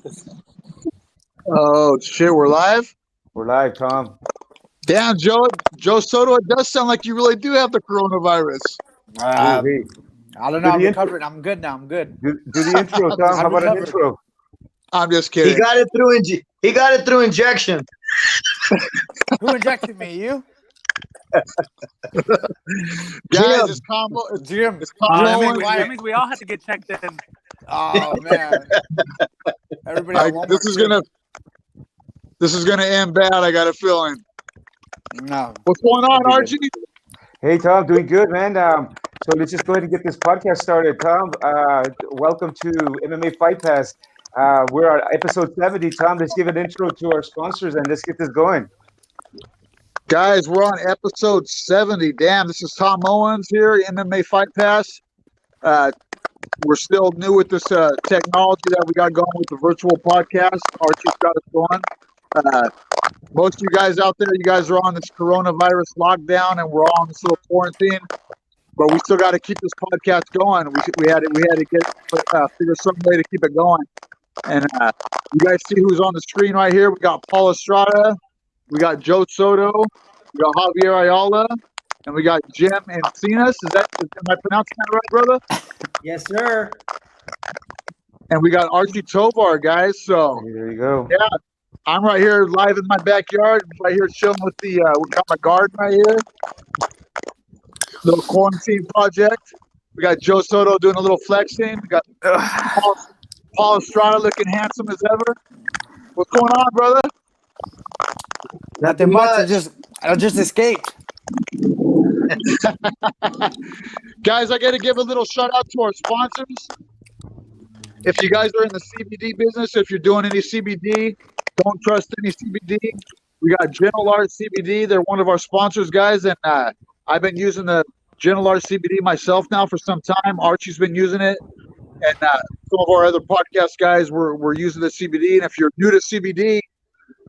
with this? Oh shit, we're live? We're live, Tom. Damn, Joe Soto, it does sound like you really do have the coronavirus. I don't know. I'm recovered. I'm good now. I'm good. Do the intro, Tom. How about an intro? I'm just kidding. He got it through injection. Who injected me? You? Guys, it's combo. Jim. That means we all have to get checked in. Oh man. Everybody. This is gonna end bad. I got a feeling. No. What's going on, Archie? Hey, Tom. Doing good, man. So let's just go ahead and get this podcast started, Tom. Welcome to MMA Fight Pass. We're at episode 70. Tom, let's give an intro to our sponsors and let's get this going. Guys, we're on episode 70. Damn, this is Tom Owens here, MMA Fight Pass. We're still new with this technology that we got going with the virtual podcast. Archie's got us going. Most of you guys out there, you guys are on this coronavirus lockdown, and we're all on this little quarantine. But we still got to keep this podcast going. We had to figure some way to keep it going. And you guys see who's on the screen right here? We got Paul Estrada, we got Joe Soto, we got Javy Ayala, and we got Jim Encinas. Am I pronouncing that right, brother? Yes, sir. And we got Archie Tovar, guys. So there you go. Yeah, I'm right here live in my backyard, right here chilling with we got my garden right here. Little quarantine project. We got Joe Soto doing a little flexing. We got Paul Estrada looking handsome as ever. What's going on, brother? Nothing much. I just escaped. Guys, I got to give a little shout out to our sponsors. If you guys are in the CBD business, if you're doing any CBD, don't trust any CBD. We got Gentle Art CBD. They're one of our sponsors, guys, and I've been using the Gentle Art CBD myself now for some time. Archie's been using it, and some of our other podcast guys were using the CBD. And if you're new to CBD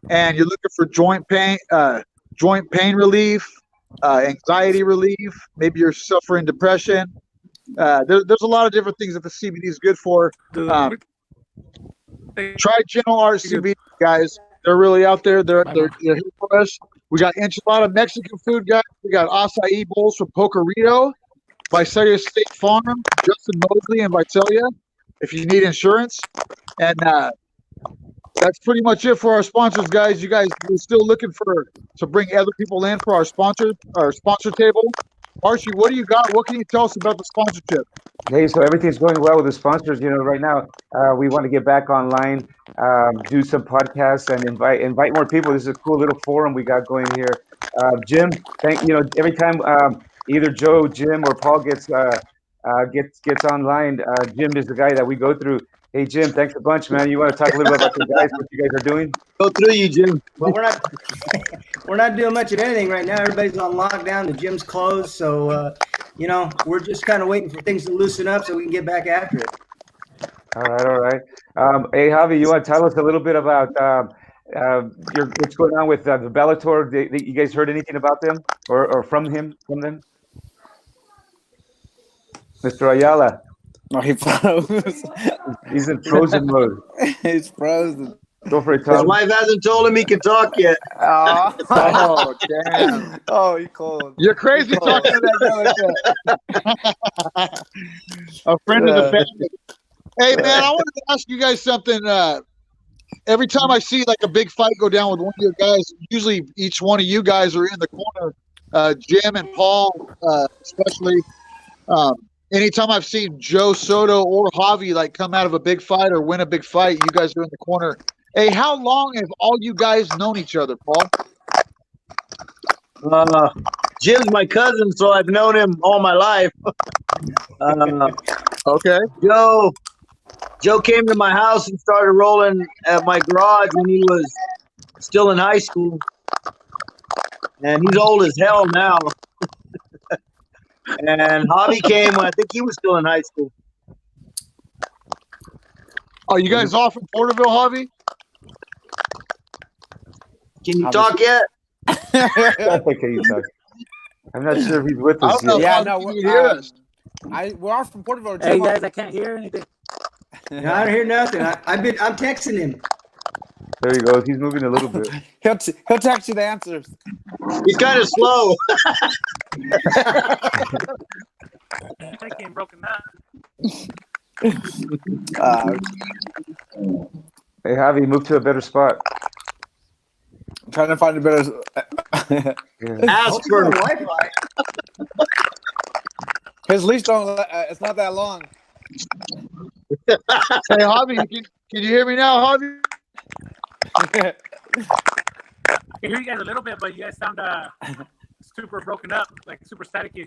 and you're looking for joint pain relief, anxiety relief, maybe you're suffering depression, there's a lot of different things that the CBD is good for. Try Gentle Art CBD, guys. They're really out there. They're here for us. We got Enchilada Mexican food, guys. We got acai bowls from Pokerito, Visalia State Farm, Justin Mosley and Visalia, if you need insurance. And that's pretty much it for our sponsors, guys. You guys, we're still looking to bring other people in for our sponsor table. Archie, what do you got? What can you tell us about the sponsorship? Hey, so everything's going well with the sponsors. You know, right now we want to get back online, do some podcasts, and invite more people. This is a cool little forum we got going here. Jim, every time either Joe, Jim, or Paul gets online, Jim is the guy that we go through. Hey, Jim, thanks a bunch, man. You want to talk a little bit about the guys, what you guys are doing? Go through you, Jim. Well, we're not doing much of anything right now. Everybody's on lockdown. The gym's closed, so we're just kind of waiting for things to loosen up so we can get back after it. All right. Hey, Javy, you want to tell us a little bit about what's going on with the Bellator? You guys heard anything about them or from them? Mr. Ayala. No, he froze. He's in frozen mode. He's frozen. Go for it, His Tom. wife hasn't told him he can talk yet. Oh, damn. Oh, you cold. You're crazy talking to that guy like that. A friend of the family. Hey, man, I wanted to ask you guys something. Every time I see like a big fight go down with one of your guys, usually each one of you guys are in the corner, Jim and Paul especially. Anytime I've seen Joe Soto or Javy like come out of a big fight or win a big fight, you guys are in the corner. Hey, how long have all you guys known each other, Paul? Jim's my cousin, so I've known him all my life. Okay. Joe came to my house and started rolling at my garage when he was still in high school. And he's old as hell now. And Javy came when I think he was still in high school. Are you guys all from Porterville, Javy? Can you talk yet? Can you talk? I'm not sure if he's with us yet. Yeah, no, we're all from Porterville. Hey, guys, I can't hear anything. No, I don't hear nothing. I'm texting him. There he goes. He's moving a little bit. He'll text you the answers. He's kind of slow. That game broken up. Hey, Javi, move to a better spot. I'm trying to find a better. Yeah. Ask for Wi-Fi. His leash don't. It's not that long. Hey, Javi, can you hear me now, Javi? I can hear you guys a little bit, but you guys sound super broken up, like super staticky.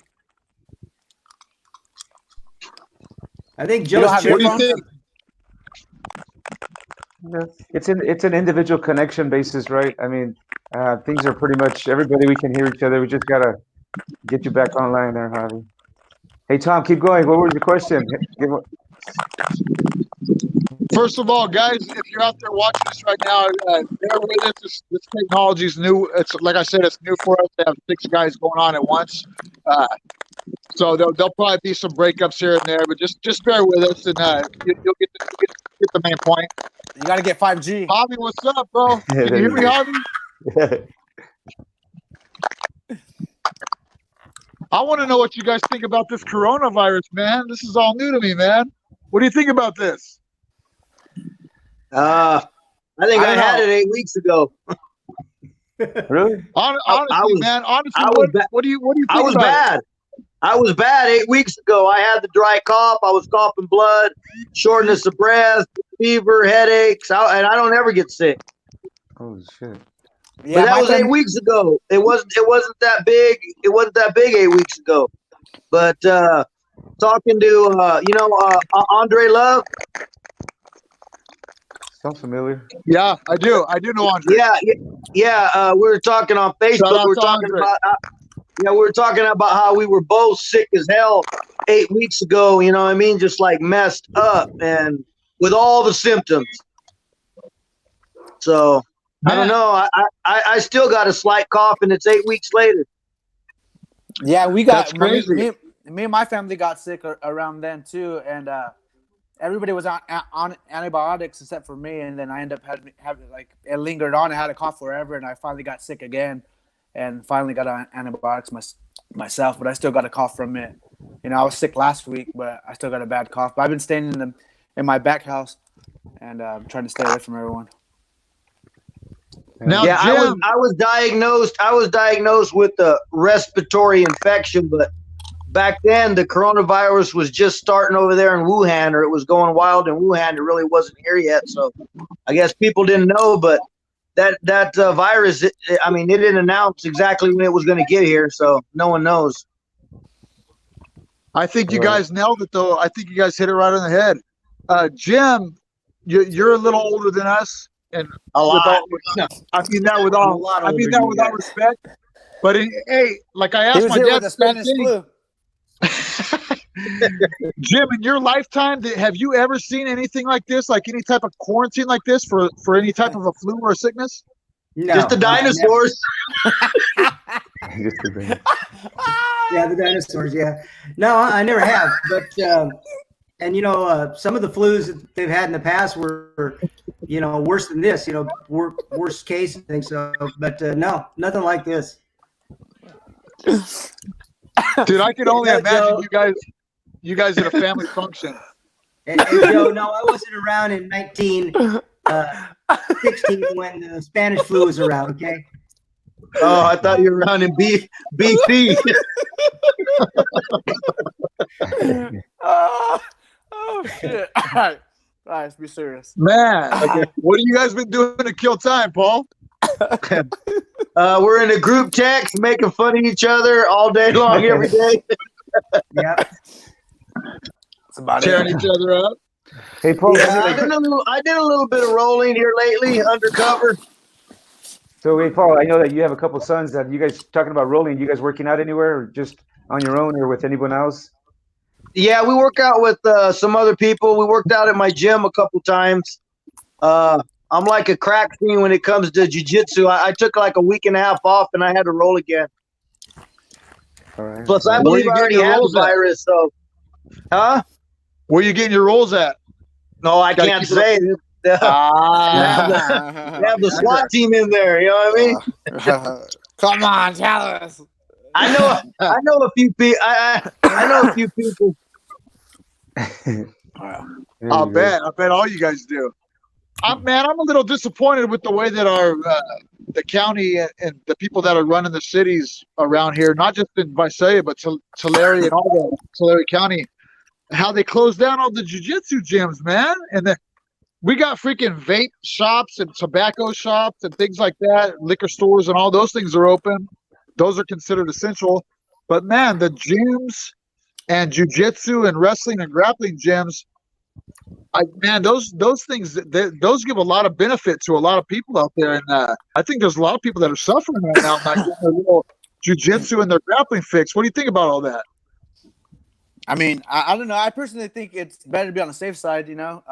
I think You don't Joe's have What do you earphones? think? It's an individual connection basis, right? I mean, things are pretty much everybody. We can hear each other. We just gotta get you back online there, Javi. Hey, Tom, keep going. What was your question? First of all, guys, if you're out there watching this right now, bear with us. This technology is new. It's like I said, it's new for us to have 6 guys going on at once. So there'll probably be some breakups here and there, but just bear with us, and you'll get the main point. You got to get 5G. Javi, what's up, bro? Can you hear me, Javi? I want to know what you guys think about this coronavirus, man. This is all new to me, man. What do you think about this? I think I had it 8 weeks ago. Really? Honestly, man. Honestly, what do you think I was about bad. I was bad 8 weeks ago. I had the dry cough. I was coughing blood, shortness of breath, fever, headaches, and I don't ever get sick. Oh shit! Yeah, but that my was friend- 8 weeks ago. It wasn't that big. It wasn't that big 8 weeks ago. But talking to Andre Love. Sounds familiar. Yeah, I do. I do know Andre. Yeah. We were talking on Facebook. Shout out We were to talking Andre. about. We were talking about how we were both sick as hell 8 weeks ago. You know what I mean? Just like messed up and with all the symptoms. So I don't know. I still got a slight cough, and it's 8 weeks later. Yeah, we got That's crazy. Me and my family got sick around then too, and everybody was on antibiotics except for me. And then I ended up having like it lingered on. I had a cough forever, and I finally got sick again, and finally got on antibiotics myself. But I still got a cough from it. You know, I was sick last week, but I still got a bad cough. But I've been staying in my back house, and trying to stay away from everyone. Now, Yeah, Jim, I was diagnosed. I was diagnosed with a respiratory infection, but back then the coronavirus was just starting over there in Wuhan, or it was going wild in Wuhan. It really wasn't here yet, so I guess people didn't know. But that virus, it didn't announce exactly when it was going to get here, so no one knows. I think you guys nailed it, though. I think you guys hit it right on the head. Jim, you're a little older than us, and A lot. I mean that with all. lot I mean older that than with you all guys. respect. But hey, like I He asked was my hit dad with the Spanish flu. Jim, in your lifetime, have you ever seen anything like this? Like any type of quarantine like this for any type of a flu or a sickness? No, Just the dinosaurs. Just a minute. Yeah, the dinosaurs. Yeah, no, I never have. But and some of the flus that they've had in the past were, worse than this. Worst case, I think so. But no, nothing like this. Dude, I can only Yeah, imagine Joe. you guys at a family function. And Joe, no, I wasn't around in 1916 when the Spanish flu was around. Okay. Oh, I thought you were around in BC. Oh shit! All right, let's be serious. Man, what have you guys been doing to kill time, Paul? We're in a group text making fun of each other all day long, every day. Yeah. It's about Tearing it. each other up. Hey, Paul. Yeah, I did a little bit of rolling here lately, undercover. So, hey, Paul, I know that you have a couple sons. That you guys talking about rolling? You guys working out anywhere, or just on your own, or with anyone else? Yeah, we work out with some other people. We worked out at my gym a couple times. I'm like a crack fiend when it comes to jiu-jitsu. I took like a week and a half off, and I had to roll again. All right. Plus, I Where believe you I getting already your had the rolls at? virus. So, huh? Where you getting your rolls at? No, I Gotta can't keep it say. They Ah, have the SWAT team in there. You know what I mean? Come on, tell us. I know a few people. I know a few people. I bet all you guys do. Man, I'm a little disappointed with the way that our the county and the people that are running the cities around here, not just in Visalia, but Tulare and all the Tulare County, how they closed down all the jiu-jitsu gyms, man. And we got freaking vape shops and tobacco shops and things like that, liquor stores and all those things are open. Those are considered essential. But man, the gyms and jiu-jitsu and wrestling and grappling gyms, those things, those give a lot of benefit to a lot of people out there. And I think there's a lot of people that are suffering right now, not getting their little jiu-jitsu and their grappling fix. What do you think about all that? I mean, I don't know. I personally think it's better to be on the safe side, you know.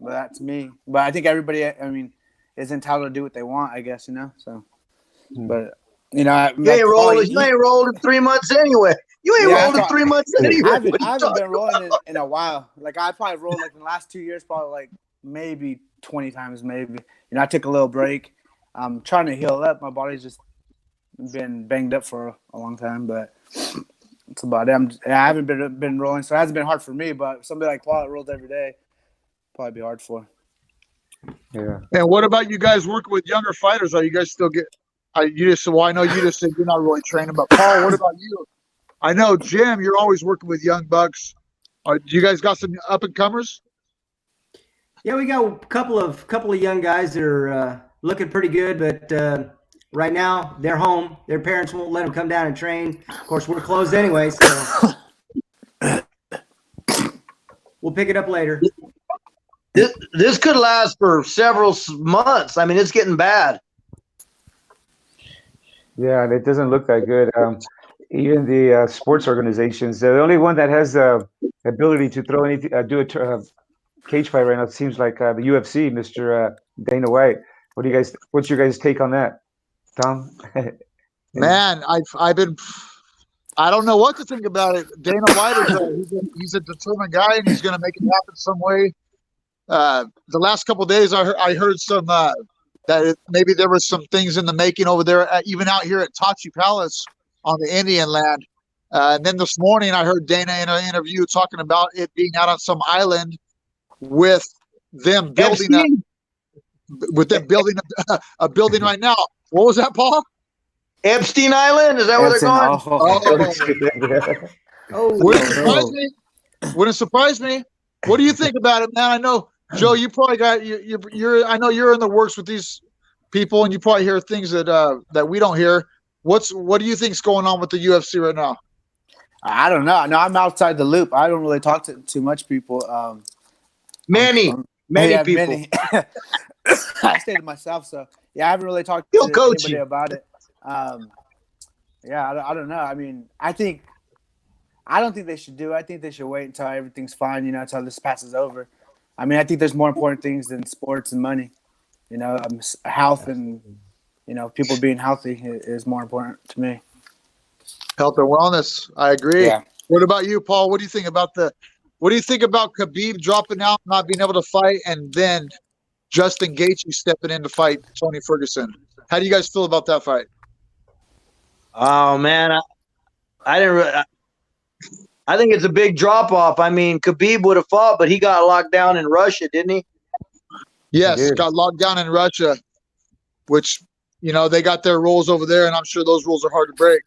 But that's me. But I think everybody, I mean, is entitled to do what they want, I guess, you know. So, but you know, You ain't rolled in 3 months anyway. You ain't rolled in 3 months anyway. I haven't been rolling in a while. Like I probably rolled like in the last 2 years, probably like maybe 20 times, maybe. You know, I took a little break. I'm trying to heal up. My body's just been banged up for a long time, but that's about it. I haven't been rolling, so it hasn't been hard for me. But somebody like Paul that rolls every day, probably be hard for. Yeah. And what about you guys working with younger fighters? Are you guys still I know you just said you're not really training, but Paul, what about you? I know, Jim, you're always working with young bucks. Do you guys got some up and comers? Yeah, we got a couple of young guys that are looking pretty good, but right now they're home. Their parents won't let them come down and train. Of course, we're closed anyway, so we'll pick it up later. This could last for several months. I mean, it's getting bad. Yeah, and it doesn't look that good. Even the sports organizations, the only one that has the ability to throw anything, do a cage fight right now, it seems like the UFC, Mr. Dana White. What's your guys' take on that, Tom? Man, I don't know what to think about it. Dana White he's a determined guy, and he's going to make it happen some way. The last couple of days, I heard some that maybe there was some things in the making over there, even out here at Tachi Palace on the Indian land. And then this morning, I heard Dana in an interview talking about it being out on some island with them building a building right now. What was that, Paul? Epstein Island? Is that where they're going? Wouldn't surprise me. What do you think about it, man? I know, Joe, you probably got I know you're in the works with these people, and you probably hear things that we don't hear. What do you think's going on with the UFC right now? I don't know. No, I'm outside the loop. I don't really talk to too much people. Many people. Many. I stay to myself, so yeah, I haven't really talked to anybody about it. Yeah, I don't know. I mean, I don't think they should do it. I think they should wait until everything's fine, you know, until this passes over. I mean, I think there's more important things than sports and money. You know, health and, you know, people being healthy is more important to me. Health and wellness. I agree. Yeah. What about you, Paul? What do you think about Khabib dropping out, not being able to fight, and then Justin Gaethje stepping in to fight Tony Ferguson? How do you guys feel about that fight? Oh man, I didn't really. I think it's a big drop off. I mean, Khabib would have fought, but he got locked down in Russia, didn't he? Yes, got locked down in Russia, which, you know, they got their rules over there, and I'm sure those rules are hard to break.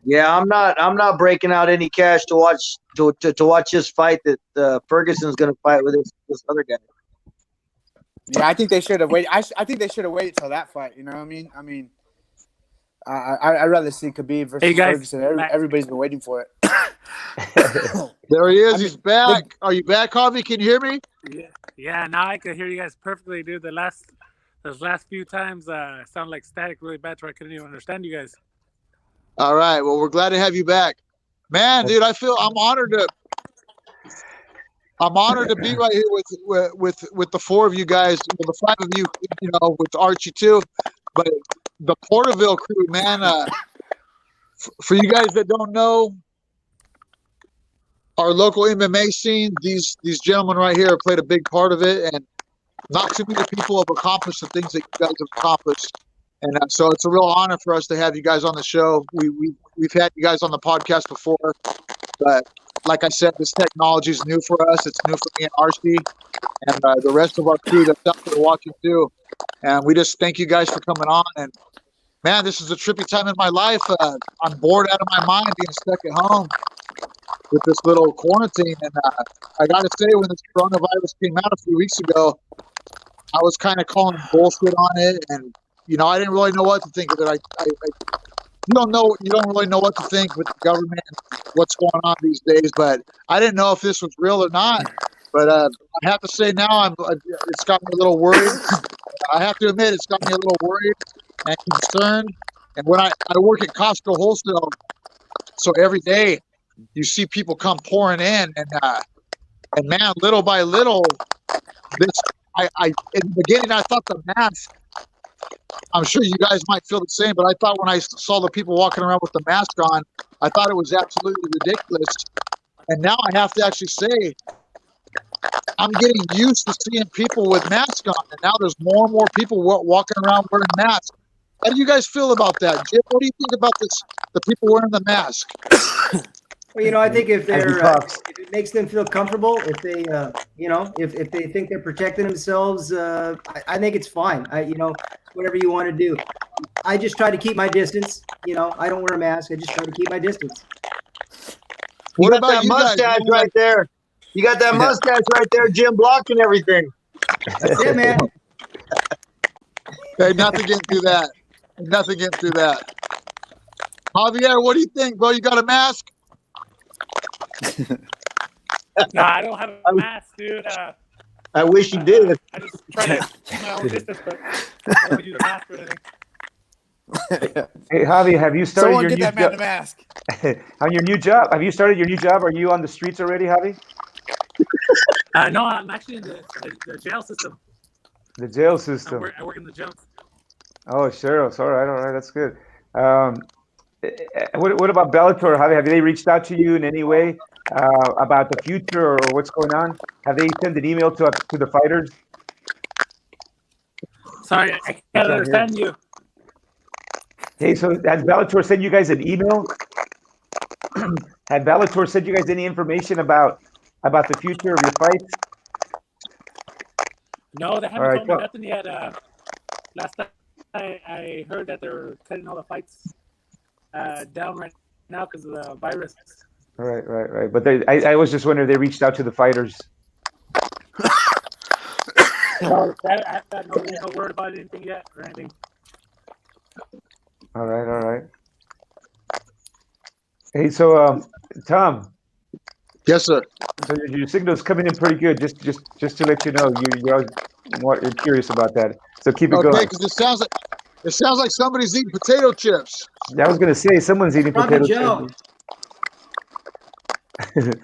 Yeah, I'm not breaking out any cash to watch this fight that Ferguson's going to fight with this other guy. Yeah, I think they should have waited. I think they should have waited till that fight. You know what I mean? I mean, I'd rather see Khabib versus Ferguson. Everybody's been waiting for it. There he is. He's back. Are you back, Javi? Can you hear me? Yeah. Now I can hear you guys perfectly, dude. Those last few times sound like static really bad, where I couldn't even understand you guys. All right. Well, we're glad to have you back, man, dude. I'm honored to be right here with the four of you guys, the five of you, you know, with Archie too, but the Porterville crew, man. For you guys that don't know, our local MMA scene, these gentlemen right here have played a big part of it, and not too many people have accomplished the things that you guys have accomplished. And so it's a real honor for us to have you guys on the show. We've had you guys on the podcast before, but like I said, this technology is new for us. It's new for me and Archie and the rest of our crew that's out there watching too. And we just thank you guys for coming on. And man, this is a trippy time in my life. I'm bored out of my mind being stuck at home with this little quarantine. And I got to say, when this coronavirus came out a few weeks ago, I was kind of calling bullshit on it. And, you know, I didn't really know what to think of it. You don't really know what to think with the government and what's going on these days. But I didn't know if this was real or not. But I have to say now, it's got me a little worried. I have to admit, it's got me a little worried and concerned. And when I work at Costco wholesale, so every day you see people come pouring in, and man, little by little, in the beginning I thought the mask. I'm sure you guys might feel the same, but I thought when I saw the people walking around with the mask on, I thought it was absolutely ridiculous. And now I have to actually say, I'm getting used to seeing people with masks on, and now there's more and more people walking around wearing masks. How do you guys feel about that, Jim? What do you think about this? The people wearing the mask. Well, you know, I think if they're if it makes them feel comfortable, if they you know, if they think they're protecting themselves, I think it's fine. You know, whatever you want to do. I just try to keep my distance. You know, I don't wear a mask. I just try to keep my distance. What about that mustache right there? You got that mustache right there, Jim, blocking everything. That's it, man. Hey, nothing getting through that. Nothing getting through that. Javier, what do you think, bro? You got a mask? No, I don't have a mask, dude. I wish you did. I just try to keep my own distance, but I don't use a mask or anything. Hey, Javi, have you started Someone your get new that man a mask. on your new job? Have you started your new job? Are you on the streets already, Javi? No, I'm actually in the jail system. The jail system. I work in the jail. Oh, sheriffs. All right, that's good. What about Bellator? Have they reached out to you in any way about the future or what's going on? Have they sent an email to the fighters? Sorry, I can't understand you. Hey, so has Bellator sent you guys an email? Had Bellator sent you guys any information about the future of your fights? No, they haven't told me nothing yet. Last time I heard that they're cutting all the fights down right now because of the virus. Right. But I was just wondering if they reached out to the fighters. No, I have no word about anything yet or anything. All right. Hey, so Tom. Yes, sir. So your signal's coming in pretty good. Just to let you know, you're curious about that. So keep it going. Okay, because it sounds like somebody's eating potato chips. I was gonna say someone's eating potato chips. That's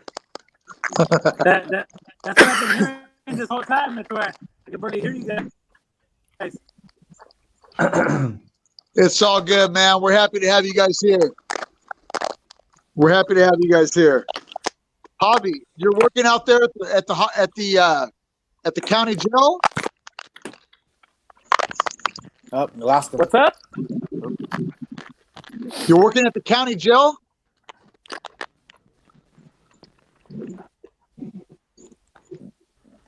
what I've been hearing this whole time. That's why I can barely hear you guys. It's all good, man. We're happy to have you guys here. Javi, you're working out there at the county jail? Oh, Alaska. What's up? You're working at the county jail?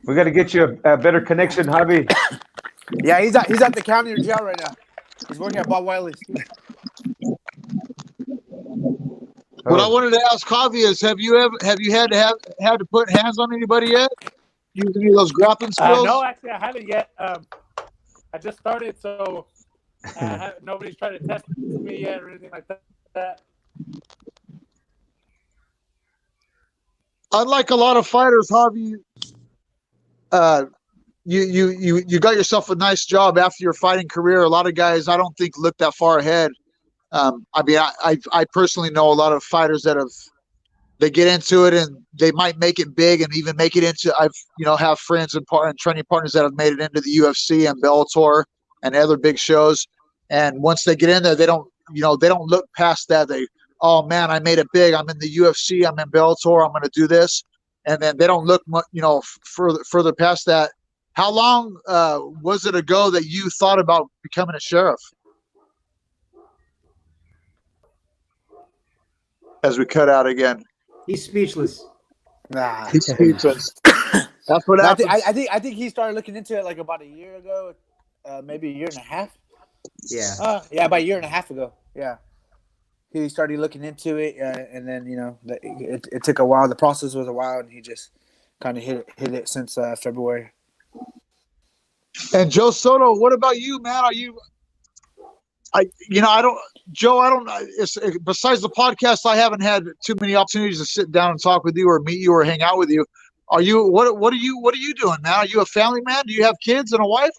We got to get you a better connection, Javi. Yeah, he's at the county jail right now. He's working at Bob Wiley's. What I wanted to ask Javi is, have you had to put hands on anybody yet? Use any of those grappling skills? No, actually, I haven't yet. I just started, so nobody's tried to test me yet or anything like that. Unlike a lot of fighters, Javi, you got yourself a nice job after your fighting career. A lot of guys, I don't think, look that far ahead. I personally know a lot of fighters that they get into it and they might make it big and even make it into. Have friends and training partners that have made it into the UFC and Bellator and other big shows. And once they get in there, they don't look past that. oh man, I made it big. I'm in the UFC. I'm in Bellator. I'm going to do this, and then they don't look much, further past that. How long was it ago that you thought about becoming a sheriff? As we cut out again, He's speechless. Nah. he's speechless. That's what I happens. think he started looking into it like about a year ago, maybe a year and a half. Yeah. Yeah, about a year and a half ago. Yeah, he started looking into it, and then it took a while. The process was a while, and he just kind of hit it since February. And Joe Soto, what about you, man? Are you? Besides the podcast, I haven't had too many opportunities to sit down and talk with you or meet you or hang out with you. Are you? What are you doing, man? Are you a family man? Do you have kids and a wife?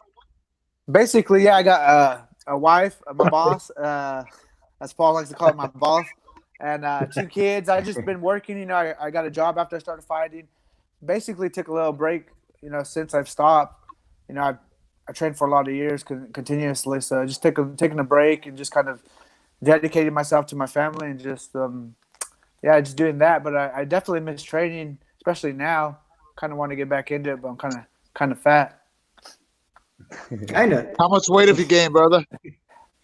Basically, yeah, I got a wife, my boss, as Paul likes to call it, my boss, and 2 kids. I just been working. I got a job after I started fighting. Basically, took a little break. Since I've stopped. I trained for a lot of years continuously, so just taking a break and just kind of dedicating myself to my family and just just doing that. But I definitely miss training, especially now. Kind of want to get back into it, but I'm kind of fat. Kind of. How much weight have you gained, brother?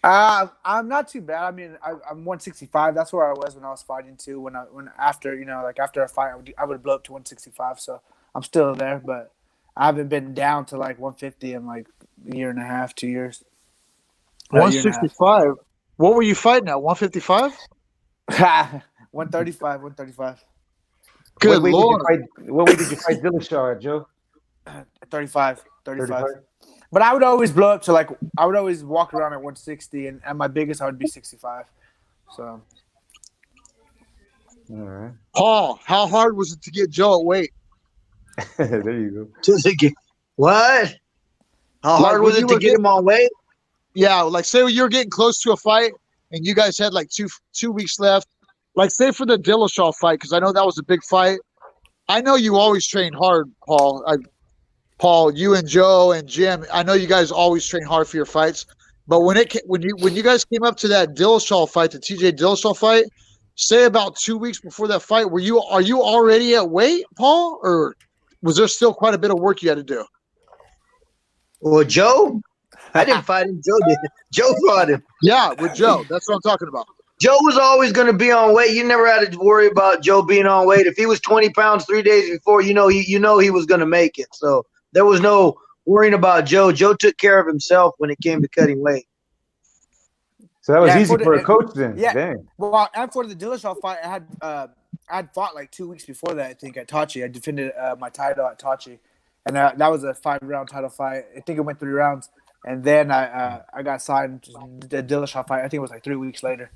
I'm not too bad. I mean, I'm 165. That's where I was when I was fighting too. After a fight, I would blow up to 165. So I'm still there, but I haven't been down to like 150 in like a year and a half, 2 years. 165. What were you fighting at? 155? 135. Good Lord. What weight did you fight Dillashaw at, Joe? 35. But I would always blow up to I would always walk around at 160, and at my biggest I would be 65. So. All right. Paul, how hard was it to get Joe at weight? There you go. What? How hard was it to get him on weight? Yeah, like say you're getting close to a fight and you guys had like two weeks left. Like say for the Dillashaw fight, because I know that was a big fight. I know you always train hard, Paul. Paul, you and Joe and Jim. I know you guys always train hard for your fights. But when you guys came up to that Dillashaw fight, the TJ Dillashaw fight, say about 2 weeks before that fight, are you already at weight, Paul, or was there still quite a bit of work you had to do? Well, Joe, I didn't fight him. Joe did. Joe fought him. Yeah, with Joe. That's what I'm talking about. Joe was always going to be on weight. You never had to worry about Joe being on weight. If he was 20 pounds 3 days before, he was going to make it. So there was no worrying about Joe. Joe took care of himself when it came to cutting weight. So that was easy for a coach then. Yeah. Dang. Well, and for the Dillashaw fight, I'd fought like 2 weeks before that, I think, at Tachi. I defended my title at Tachi. And that was a 5-round title fight. I think it went 3 rounds. And then I got signed to the Dillashaw fight. I think it was like 3 weeks later.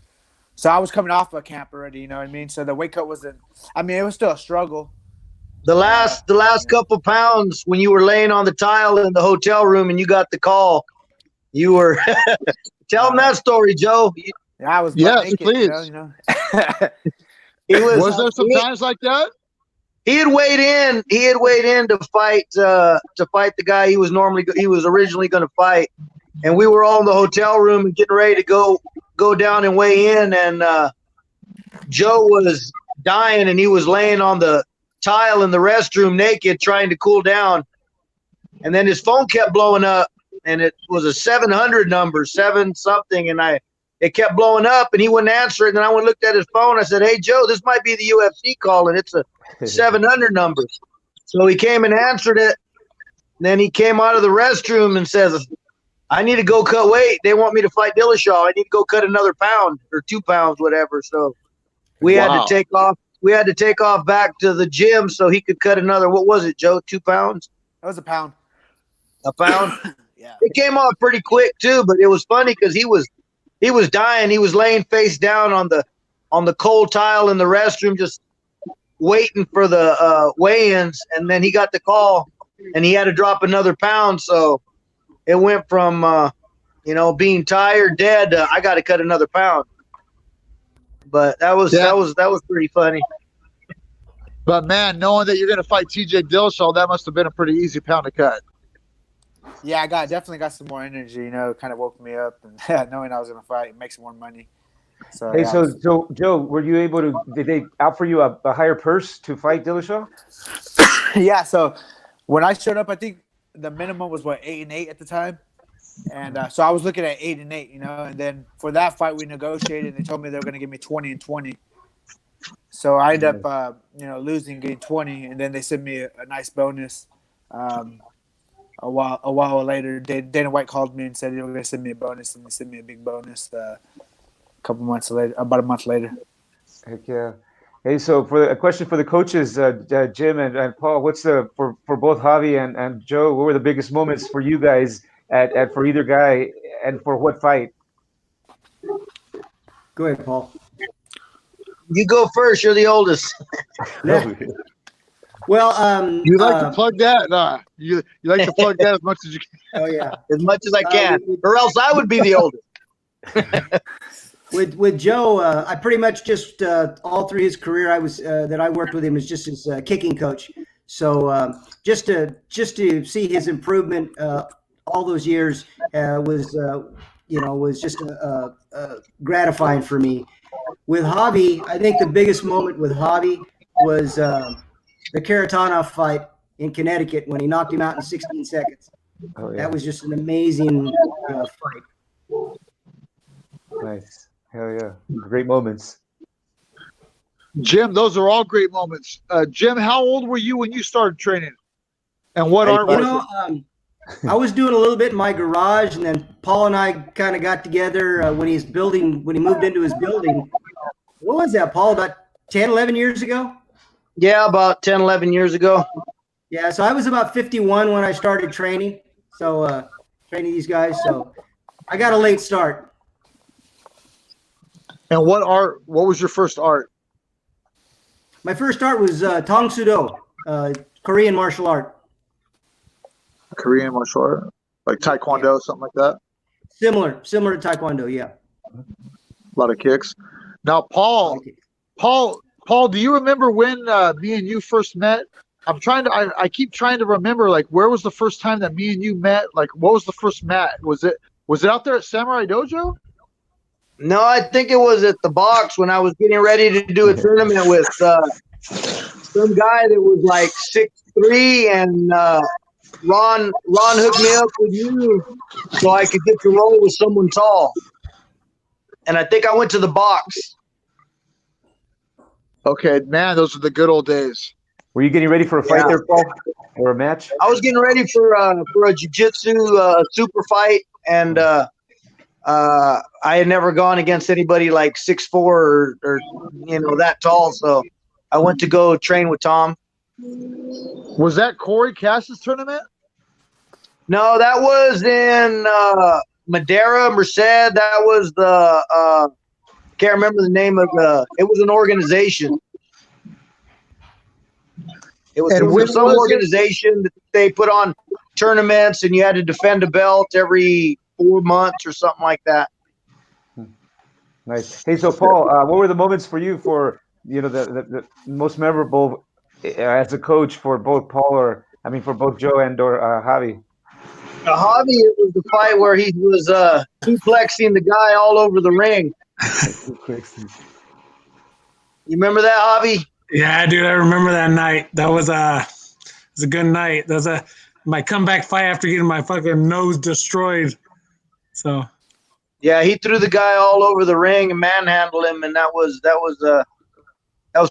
So I was coming off a camp already, you know what I mean? So the weight cut wasn't – I mean, it was still a struggle. The last couple pounds when you were laying on the tile in the hotel room and you got the call, you were – tell them that story, Joe. Yeah, I was naked, please. You know? Was there some times like that? He had weighed in. He had weighed in to fight the guy he was originally going to fight, and we were all in the hotel room and getting ready to go down and weigh in. And Joe was dying, and he was laying on the tile in the restroom naked, trying to cool down. And then his phone kept blowing up, and it was a 700 number, 7 something, and it kept blowing up, and he wouldn't answer it. And then I went and looked at his phone. I said, "Hey, Joe, this might be the UFC call, and it's a 700 number." So he came and answered it. And then he came out of the restroom and says, "I need to go cut weight. They want me to fight Dillashaw. I need to go cut another pound or 2 pounds, whatever." So we had to take off. We had to take off back to the gym so he could cut another. What was it, Joe? 2 pounds? That was a pound. A pound? Yeah. It came off pretty quick too, but it was funny because he was dying. He was laying face down on the cold tile in the restroom, just waiting for the weigh-ins, and then he got the call, and he had to drop another pound. So it went from being tired, dead. I got to cut another pound. But that was pretty funny. But man, knowing that you're going to fight TJ Dillashaw, that must have been a pretty easy pound to cut. Yeah, definitely got some more energy. Kind of woke me up, and knowing I was going to fight, make some more money. So Hey, yeah, so Joe, were you able to? Did they offer you a higher purse to fight Dillashaw? yeah. So when I showed up, I think the minimum was 8-8 at the time, and so I was looking at 8-8, And then for that fight, we negotiated, and they told me they were going to give me 20-20. So I ended up, losing, getting 20, and then they sent me a nice bonus. A while later, Dana White called me and said they were going to send me a bonus, and they sent me a big bonus a couple months later, about a month later. Heck yeah. Hey, so for a question for the coaches, Jim and Paul, what's for both Javy and Joe? What were the biggest moments for you guys at for either guy, and for what fight? Go ahead, Paul. You go first. You're the oldest. Well, You like to plug that? You like to plug that as much as you can. Oh yeah, as much as I can, or else I would be the oldest. With Joe, I pretty much just all through his career, I was that I worked with him as just his kicking coach. So just to see his improvement all those years was just gratifying for me. With Javy, I think the biggest moment with Javy was the Karatanov fight in Connecticut when he knocked him out in 16 seconds. Oh, yeah. That was just an amazing fight. Nice. Hell yeah. Great moments. Jim, those are all great moments. Jim, how old were you when you started training? And what art was it? I was doing a little bit in my garage, and then Paul and I kind of got together when he moved into his building. What was that, Paul? About 10, 11 years ago? Yeah, about 10, 11 years ago. Yeah, so I was about 51 when I started training. So training these guys. So I got a late start. And what was your first art? My first art was Tong Sudo, Korean martial art. Korean martial art? Like Taekwondo, something like that? Similar to Taekwondo, yeah. A lot of kicks. Now, Paul, do you remember when me and you first met? I keep trying to remember, like, where was the first time that me and you met? Like, what was the first mat? Was it out there at Samurai Dojo? No, I think it was at the box when I was getting ready to do a tournament with some guy that was like 6'3", and Ron hooked me up with you so I could get to roll with someone tall. And I think I went to the box. Okay, man, those are the good old days. Were you getting ready for a fight there, Paul, or a match? I was getting ready for a jiu-jitsu super fight, and I had never gone against anybody like 6'4" or that tall, so I went to go train with Tom. Was that Corey Cass's tournament? No, that was in Madera, Merced. That was the can't remember the name of it was an organization. It was some organization that they put on tournaments, and you had to defend a belt every 4 months or something like that. Nice. Hey, so Paul, what were the moments for you for the most memorable as a coach for both for both Joe and or Javy? Javy, it was the fight where he was suplexing the guy all over the ring. You remember that, Javy? Yeah, dude, I remember that night. That was a good night. That was my comeback fight after getting my fucking nose destroyed. So. Yeah, he threw the guy all over the ring and manhandled him, and that was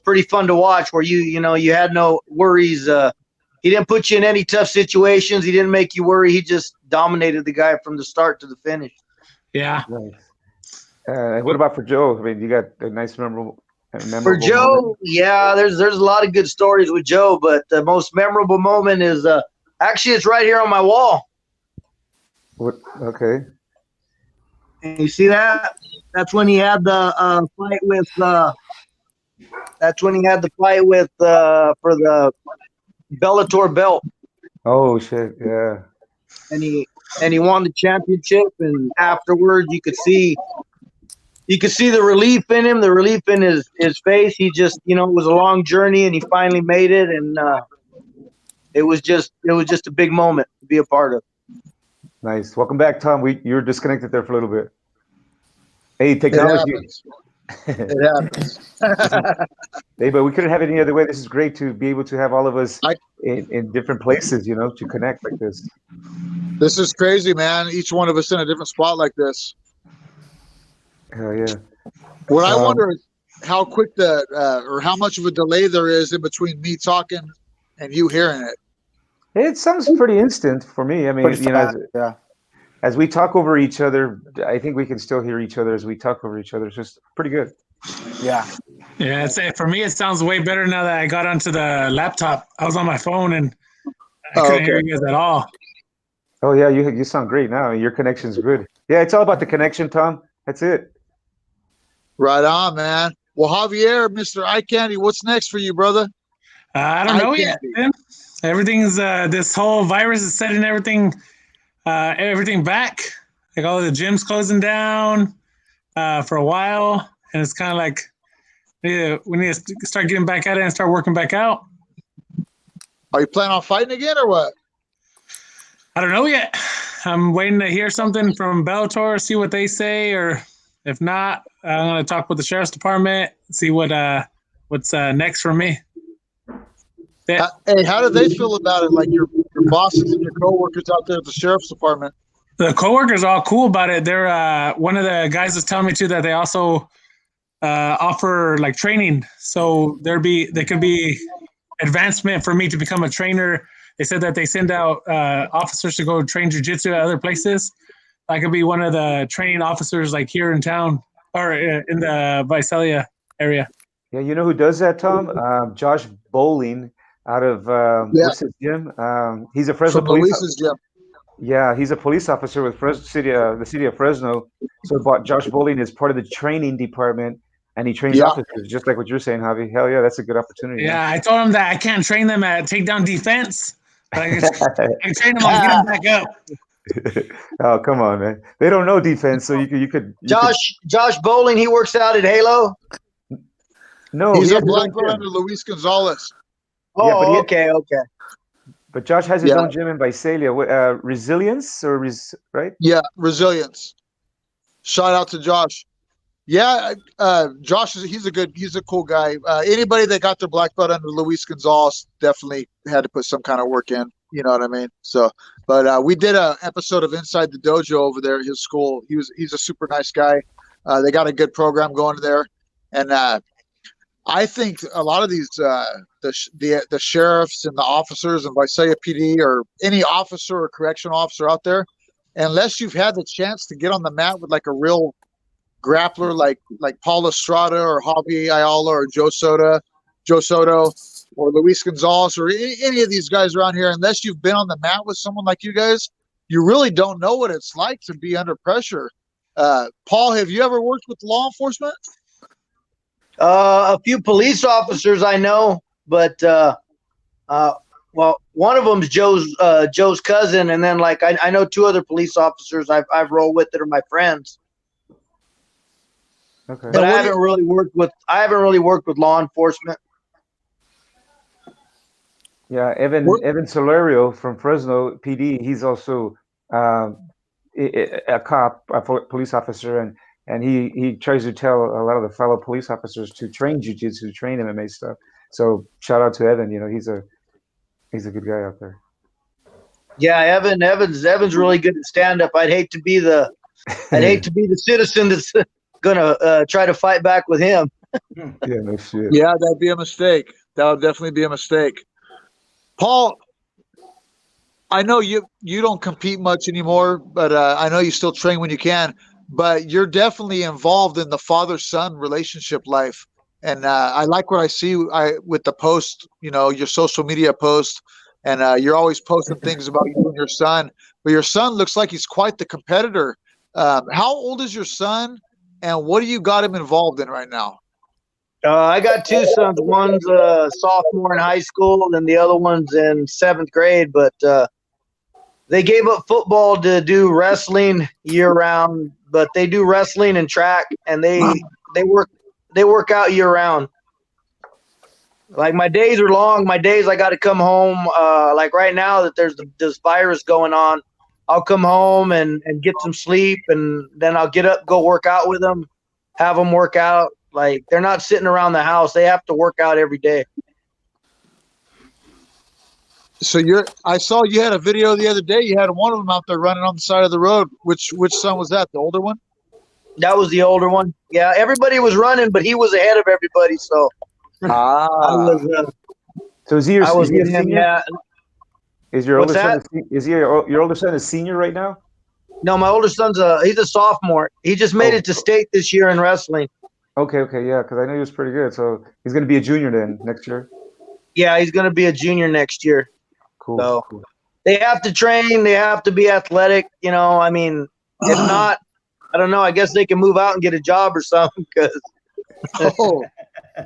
pretty fun to watch. Where you had no worries. He didn't put you in any tough situations. He didn't make you worry. He just dominated the guy from the start to the finish. Yeah. Nice. What about for Joe? I mean, you got a nice memorable for Joe, moment. Yeah, there's a lot of good stories with Joe, but the most memorable moment is actually it's right here on my wall. What? Okay. And you see that? That's when he had the fight with. That's when he had the fight with for the Bellator belt. Oh shit! Yeah. And he won the championship, and afterwards you could see the relief in him, the relief in his face. He just, it was a long journey, and he finally made it, and it was just a big moment to be a part of. Nice. Welcome back, Tom. You were disconnected there for a little bit. Hey, technology. It happens. Hey, but we couldn't have it any other way. This is great to be able to have all of us I- in different places, you know, to connect like this. This is crazy, man. Each one of us in a different spot like this. Hell yeah. What I wonder is how quick or how much of a delay there is in between me talking and you hearing it. It sounds pretty instant for me. I mean, Pretty you know, fast, as we talk over each other, I think we can still hear each other as we talk over each other. It's just pretty good. yeah. Yeah, for me, it sounds way better now that I got onto the laptop. I was on my phone and I couldn't hear you guys at all. Oh yeah, you sound great now. Your connection's good. Yeah, it's all about the connection, Tom. That's it. Right on, man. Well, Javier, Mr. Eye Candy, what's next for you, brother? I don't know yet, man. Everything's this whole virus is setting everything back. Like all the gyms closing down for a while, and it's kind of like we need to start getting back at it and start working back out. Are you planning on fighting again or what? I don't know yet. I'm waiting to hear something from Bellator, see what they say, or if not, I'm going to talk with the sheriff's department, see what's next for me. Hey, how do they feel about it? Like your bosses and your coworkers out there at the sheriff's department? The coworkers are all cool about it. They're one of the guys was telling me too that they also offer like training, so there could be advancement for me to become a trainer. They said that they send out officers to go train jiu-jitsu at other places. I could be one of the training officers like here in town or in the Visalia area. Yeah, you know who does that, Tom? Josh Bowling out of what's his gym? He's a Fresno police Luis's gym. Yeah, he's a police officer with the city of Fresno. So Josh Bowling is part of the training department, and he trains officers, just like what you're saying, Javi. Hell yeah, that's a good opportunity. Yeah, I told him that I can't train them at takedown defense, but I can train them on getting back up. Oh, come on, man. They don't know defense, so you could. Josh Bowling, he works out at Halo. No, he's a black belt under Luis Gonzalez. Oh, yeah, okay. But Josh has his own gym in Visalia. Resilience right? Yeah, Resilience. Shout out to Josh. Yeah, Josh he's a cool guy. Anybody that got their black belt under Luis Gonzalez definitely had to put some kind of work in. You know what I mean? So, but we did an episode of Inside the Dojo over there at his school. He's a super nice guy. They got a good program going there, and I think a lot of these the sheriffs and the officers in Visalia PD or any officer or correctional officer out there, unless you've had the chance to get on the mat with like a real grappler like Paul Estrada or Javy Ayala or Joe Soto or Luis Gonzalez or any of these guys around here, unless you've been on the mat with someone like you guys, you really don't know what it's like to be under pressure. Paul, have you ever worked with law enforcement? A few police officers I know, but well, one of them's Joe's cousin, and then like I know two other police officers I've rolled with that are my friends. Okay. But I haven't really worked with law enforcement. Yeah, Evan Solario from Fresno PD. He's also a cop, a police officer, and he tries to tell a lot of the fellow police officers to train jiu-jitsu, train MMA stuff. So shout out to Evan. You know, he's a good guy out there. Yeah, Evan's really good at stand-up. I'd hate to be the citizen that's gonna try to fight back with him. Yeah, no shit. Yeah, that'd be a mistake. That would definitely be a mistake. Paul, I know you don't compete much anymore, but I know you still train when you can. But you're definitely involved in the father-son relationship life, and I like what I see with the post. You know, your social media post, and you're always posting things about you and your son. But your son looks like he's quite the competitor. How old is your son, and what do you got him involved in right now? I got two sons. One's a sophomore in high school, and the other one's in 7th grade. But they gave up football to do wrestling year-round. But they do wrestling and track, and they work out year-round. Like my days are long. My days I got to come home. Like right now that there's this virus going on, I'll come home and get some sleep, and then I'll get up, go work out with them, have them work out. Like, they're not sitting around the house. They have to work out every day. So I saw you had a video the other day. You had one of them out there running on the side of the road. Which son was that? The older one? That was the older one. Yeah, everybody was running, but he was ahead of everybody. So I was. So is he a senior? Yeah. Is your older son? Is he your older son a senior right now? No, my older son's he's a sophomore. He just made it to state this year in wrestling. Okay, yeah, because I know he was pretty good. So he's going to be a junior then next year. Yeah, he's going to be a junior next year. Cool. So cool. they have to train. They have to be athletic. You know, I mean, if not, I don't know. I guess they can move out and get a job or something because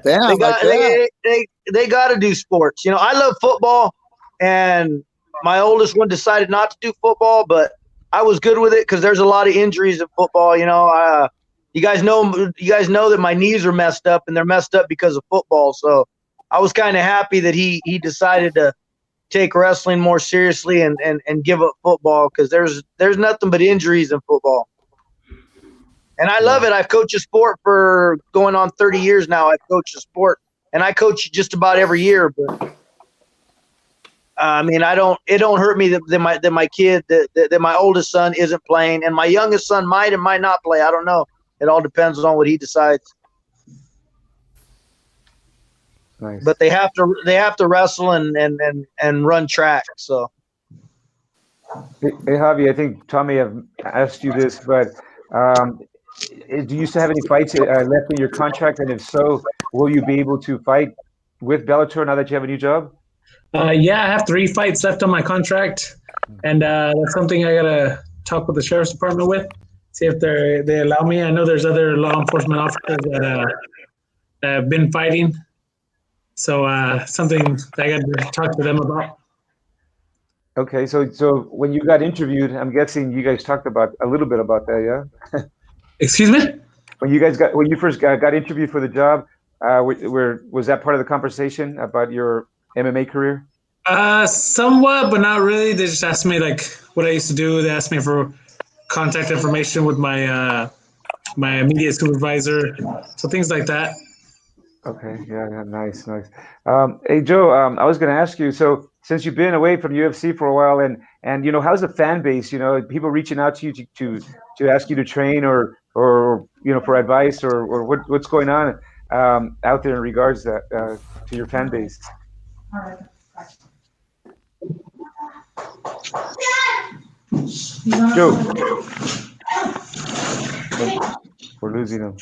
damn, they got to do sports. You know, I love football, and my oldest one decided not to do football, but I was good with it because there's a lot of injuries in football. You know, you guys know that my knees are messed up, and they're messed up because of football. So I was kind of happy that he decided to take wrestling more seriously and give up football because there's nothing but injuries in football. And I love it. I've coached a sport for going on 30 years now. I've coached a sport, and I coach just about every year. But I mean, it don't hurt me that my kid, that my oldest son isn't playing, and my youngest son might and might not play. I don't know. It all depends on what he decides. Nice. But they have to wrestle and run track. So. Hey, Javy, I think Tommy have asked you this, but do you still have any fights left in your contract? And if so, will you be able to fight with Bellator now that you have a new job? Yeah, I have 3 fights left on my contract, and that's something I gotta talk with the sheriff's department with, see if they allow me. I know there's other law enforcement officers that have been fighting, so something I got to talk to them about. Okay, so when you got interviewed, I'm guessing you guys talked about a little bit about that, yeah? Excuse me? When you first got interviewed for the job, was that part of the conversation about your MMA career? Somewhat, but not really. They just asked me like what I used to do. They asked me for contact information with my my immediate supervisor, so things like that. Okay, yeah, nice. Hey Joe, I was going to ask you. So since you've been away from UFC for a while, and you know, how's the fan base? You know, people reaching out to you to ask you to train or you know, for advice or what's going on out there in regards to your fan base? Joe, we're losing him.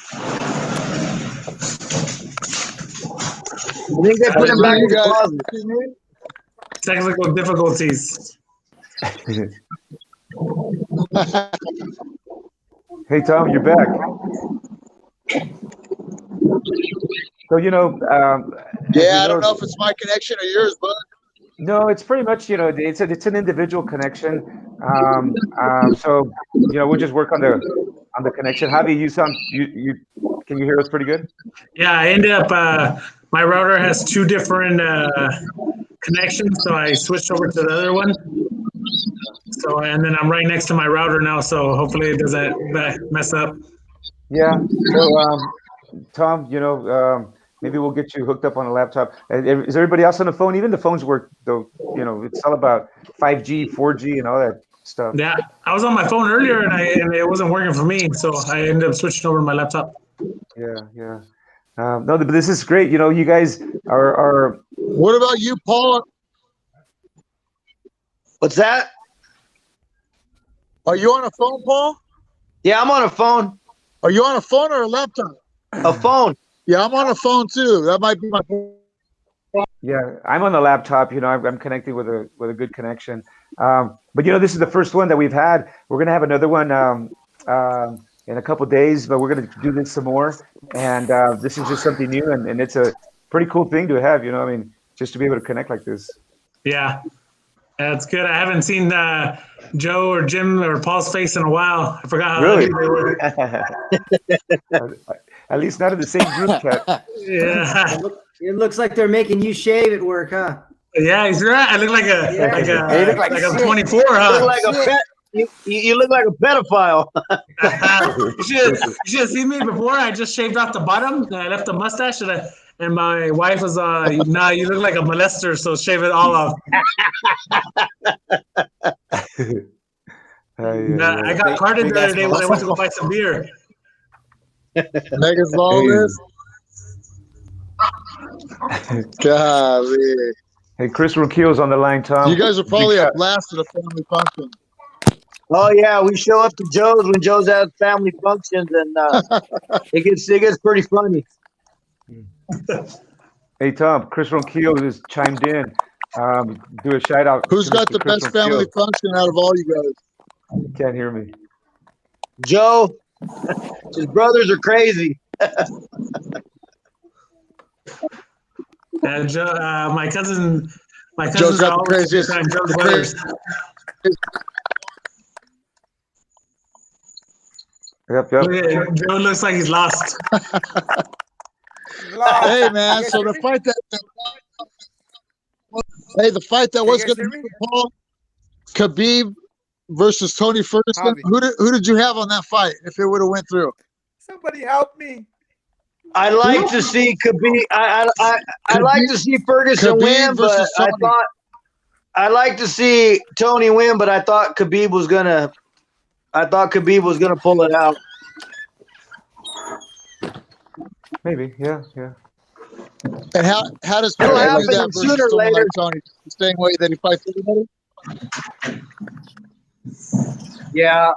I think they put him back in the closet. Technical difficulties. Hey Tom, you're back. So you know, I don't know if it's my connection or yours, bud. No, it's pretty much, you know, it's an individual connection. So you know, we'll just work on the connection. Javy, you can you hear us pretty good? Yeah, I ended up my router has 2 different connections, so I switched over to the other one. So and then I'm right next to my router now, so hopefully it doesn't mess up. Yeah. So Tom, you know, maybe we'll get you hooked up on a laptop. Is everybody else on the phone? Even the phones work, though. You know, it's all about 5G, 4G, and all that stuff. Yeah, I was on my phone earlier and it wasn't working for me, so I ended up switching over to my laptop. Yeah. No, but this is great. You know, you guys are. What about you, Paul? What's that? Are you on a phone, Paul? Yeah, I'm on a phone. Are you on a phone or a laptop? A phone. Yeah, I'm on a phone too. That might be my. Yeah, I'm on the laptop. You know, I'm connecting with a good connection. But you know, this is the first one that we've had. We're gonna have another one in a couple days, but we're gonna do this some more. And this is just something new, and it's a pretty cool thing to have. You know, I mean, just to be able to connect like this. Yeah, that's good. I haven't seen Joe or Jim or Paul's face in a while. I forgot how Really? they were. At least not in the same group chat. Yeah. It looks like they're making you shave at work, huh? Yeah, he's right. I look like a You look like I'm 24, huh? You look like a pedophile. You should have seen me before. I just shaved off the bottom. And I left the mustache, and my wife was, nah, you look like a molester, so shave it all off. I got carded the other day when I went to go buy some beer. Megan's lawless. Golly. Hey, Chris Roquillo's on the line, Tom. You guys are probably a blast at a family function. Oh yeah, we show up to Joe's when Joe's has family functions, and it gets pretty funny. Hey Tom, Chris Ronquillo has chimed in. Do a shout out. Who's got the best family function out of all you guys? Can't hear me. Joe, his brothers are crazy. And Joe, my cousins Joe's are got the always craziest. Joe's brothers. Yep. Joe looks like he's lost. Hey man, so the fight that was going to be Paul Khabib versus Tony Ferguson. Who did you have on that fight if it would have went through? Somebody help me. I like to see Khabib. I like to see Ferguson win, but I like to see Tony win, but I thought Khabib was gonna pull it out. Maybe, yeah. And how does It'll Ferguson happen do that versus sooner or someone later. like Tony? The same way that he fights everybody? Yeah,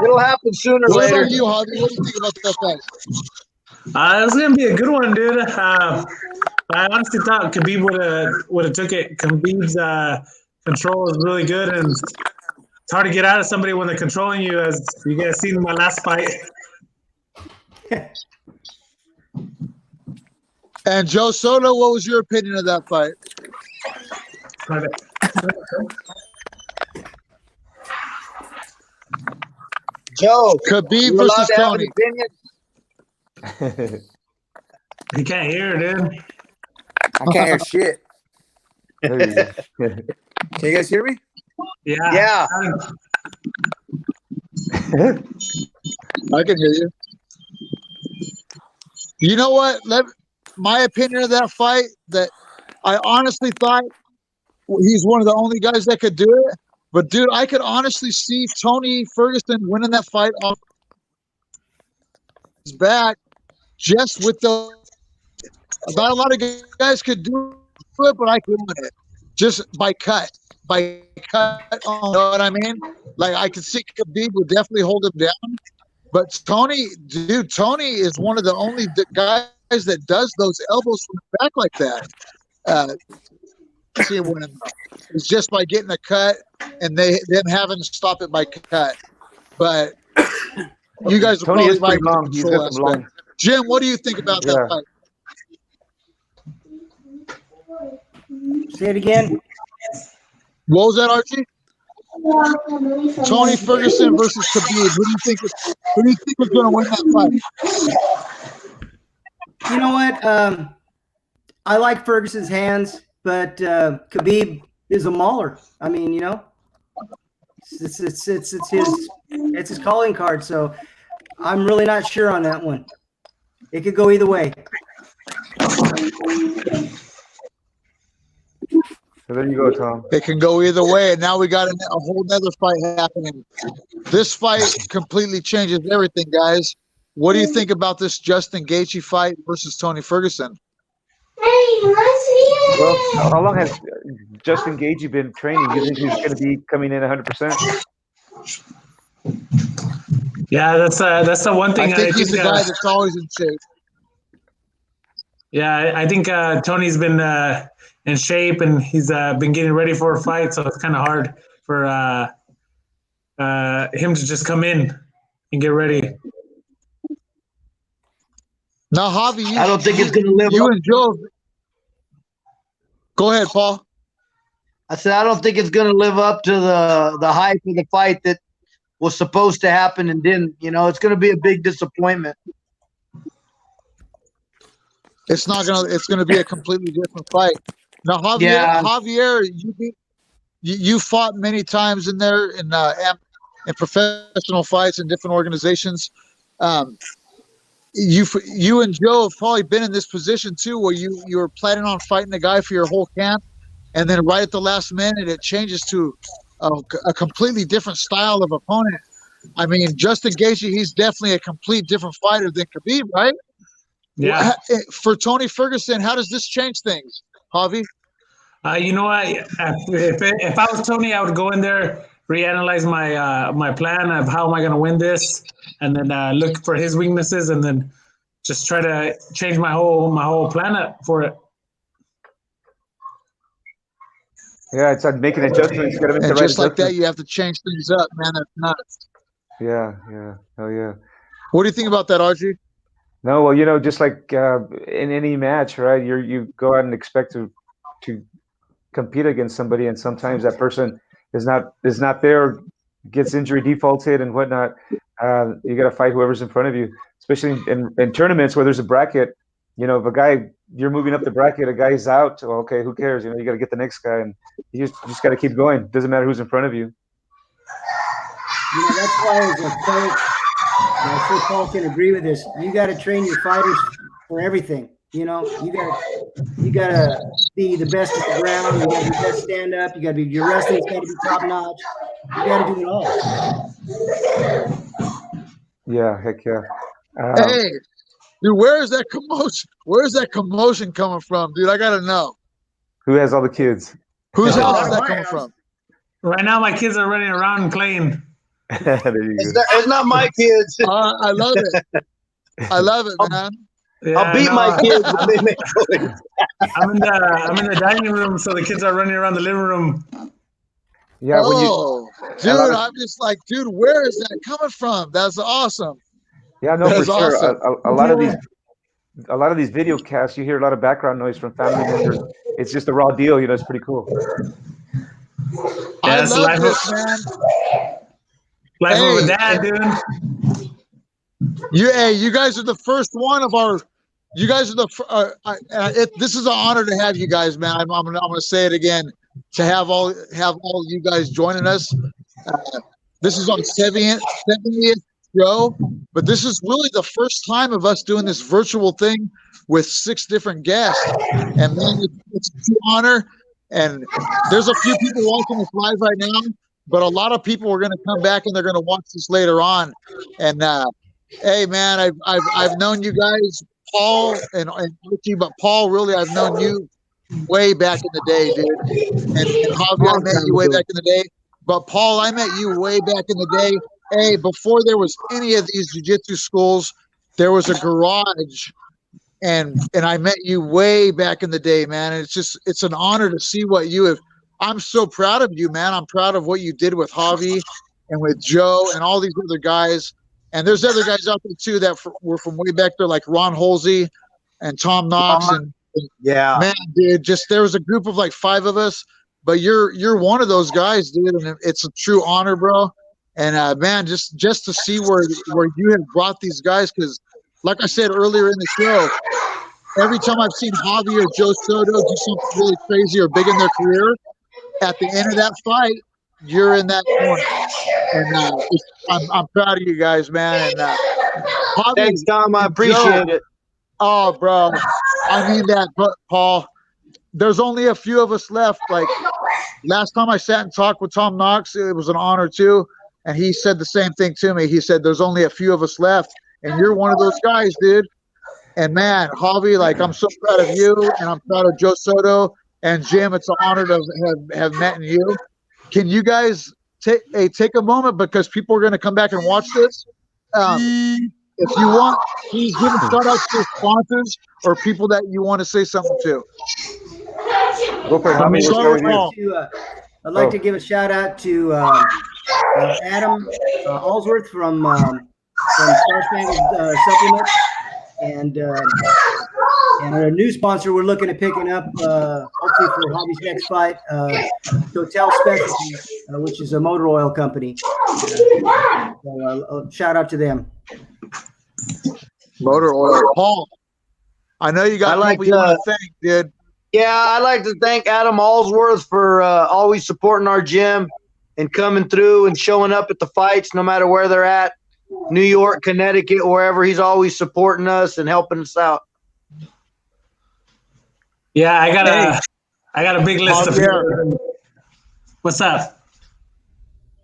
it'll happen sooner or What later. about you, Javi? What do you think about that fight? It's gonna be a good one, dude. I honestly thought Khabib would have took it. Khabib's control is really good, and it's hard to get out of somebody when they're controlling you, as you guys seen in my last fight. And Joe Soto, what was your opinion of that fight? Joe, Khabib you allowed versus to have an Tony. opinion? You can't hear, dude. I can't hear shit. Hey. Can you guys hear me? Yeah. I can hear you. You know what? My opinion of that fight, that I honestly thought he's one of the only guys that could do it. But, dude, I could honestly see Tony Ferguson winning that fight off his back just with the – not a lot of guys could do it, but I could win it just by cut. You know what I mean? Like, I could see Khabib would definitely hold him down. But Tony is one of the only guys that does those elbows from the back like that. See him winning. It's just by getting a cut and them having to stop it by cut. But you guys are Tony is probably pretty long. He's got some long. Jim, what do you think about that fight? Say it again. What was that, Archie? Tony Ferguson versus Khabib. Who do you think is going to win that fight? You know what? I like Ferguson's hands, but Khabib is a mauler. I mean, you know, it's his calling card. So I'm really not sure on that one. It could go either way. So there you go, Tom. It can go either way, and now we got a whole nother fight happening. This fight completely changes everything, guys. What do you think about this Justin Gaethje fight versus Tony Ferguson? Well, how long has Justin Gaethje been training? You think he's going to be coming in 100%? Yeah, that's the one thing. I think he's the guy that's always in shape. Yeah, I think Tony's been in shape, and he's been getting ready for a fight, so it's kind of hard for him to just come in and get ready. Now, Javi, I don't think it's going to live you up. and Joe. Go ahead, Paul. I said I don't think it's going to live up to the hype of the fight that was supposed to happen and didn't. You know, it's going to be a big disappointment. It's not gonna. It's gonna be a completely different fight. Now, Javier, you fought many times in there in in professional fights in different organizations. You and Joe have probably been in this position too, where you were planning on fighting a guy for your whole camp, and then right at the last minute it changes to a completely different style of opponent. I mean, Justin Gaethje, he's definitely a complete different fighter than Khabib, right? Yeah. For Tony Ferguson, how does this change things, Javi? You know what? If I was Tony, I would go in there, reanalyze my plan of how am I going to win this, and then look for his weaknesses, and then just try to change my whole plan for it. Yeah, it's like making adjustments. You got to make the And right just like that, adjustments. you have to change things up, man. That's nuts. Yeah, hell yeah. What do you think about that, Archie? No, well, just like in any match, right? You go out and expect to compete against somebody, and sometimes that person is not there, gets injury defaulted and whatnot. You got to fight whoever's in front of you, especially in tournaments where there's a bracket. If a guy, you're moving up the bracket, a guy's out, well, okay, who cares? You got to get the next guy, and you just got to keep going. Doesn't matter who's in front of you. That's why as a coach, I'm sure Paul can agree with this. You got to train your fighters for everything. You got to be the best at the ground. You got to be the best stand up. You got to be your wrestling's got to be top notch. You got to do it all. Yeah, heck yeah. Hey, dude, where is that commotion? Where is that commotion coming from, dude? I gotta know. Who has all the kids? Whose house is that coming from? Right now, my kids are running around and playing. There you go. It's not my kids. I love it. I love it, man. Yeah, I'll beat my kids when they make noise. I'm in the dining room, so the kids are running around the living room. Yeah, dude, I'm just like, dude, where is that coming from? That's awesome. Yeah, no, for sure. Awesome. A lot of these video casts, you hear a lot of background noise from family members. It's just a raw deal, it's pretty cool. I love this, man. Life of a dad, dude. You guys are the first one of our. You guys are this is an honor to have you guys, man. I'm gonna say it again. To have all you guys joining us. This is our 70th show, but this is really the first time of us doing this virtual thing with 6 different guests. And man, it's a true honor. And there's a few people watching this live right now, but a lot of people are going to come back and they're going to watch this later on. And hey, man, I've known you guys, Paul and Archie, but Paul, really, I've known you way back in the day, dude. And Javi, I met you way back in the day. But Paul, I met you way back in the day. Hey, before there was any of these jiu-jitsu schools, there was a garage, and I met you way back in the day, man. And it's an honor to see what you have. I'm so proud of you, man. I'm proud of what you did with Javi and with Joe and all these other guys. And there's other guys out there too that were from way back there, like Ron Holsey and Tom Knox. And yeah, man, dude, there was a group of like 5 of us, but you're one of those guys, dude, and it's a true honor, bro. And man, just to see where you have brought these guys, because like I said earlier in the show, every time I've seen Javi or Joe Soto do something really crazy or big in their career, at the end of that fight, you're in that corner. And I'm proud of you guys, man. And Javi, thanks, Tom. I appreciate it. Oh, bro, I mean that, but Paul, there's only a few of us left. Like last time I sat and talked with Tom Knox, it was an honor too. And he said the same thing to me. He said, there's only a few of us left. And you're one of those guys, dude. And man, Javi, like, I'm so proud of you. And I'm proud of Joe Soto and Jim. It's an honor to have met you. Can you guys take a moment, because people are going to come back and watch this. If you want, please give a shout out to your sponsors or people that you want to say something to. Go for it. I'd like to give a shout out to Adam Allsworth from Star Spangled Supplement, and our new sponsor we're looking at picking up hopefully for Javi's next fight, Total Specialty, which is a motor oil company. So shout out to them. Motor oil. Paul, I know you got people you want to thank, dude. Yeah, I'd like to thank Adam Allsworth for always supporting our gym. and coming through and showing up at the fights no matter where they're at. New York, Connecticut, wherever, he's always supporting us and helping us out. Yeah, I got a big list of Javier. What's up?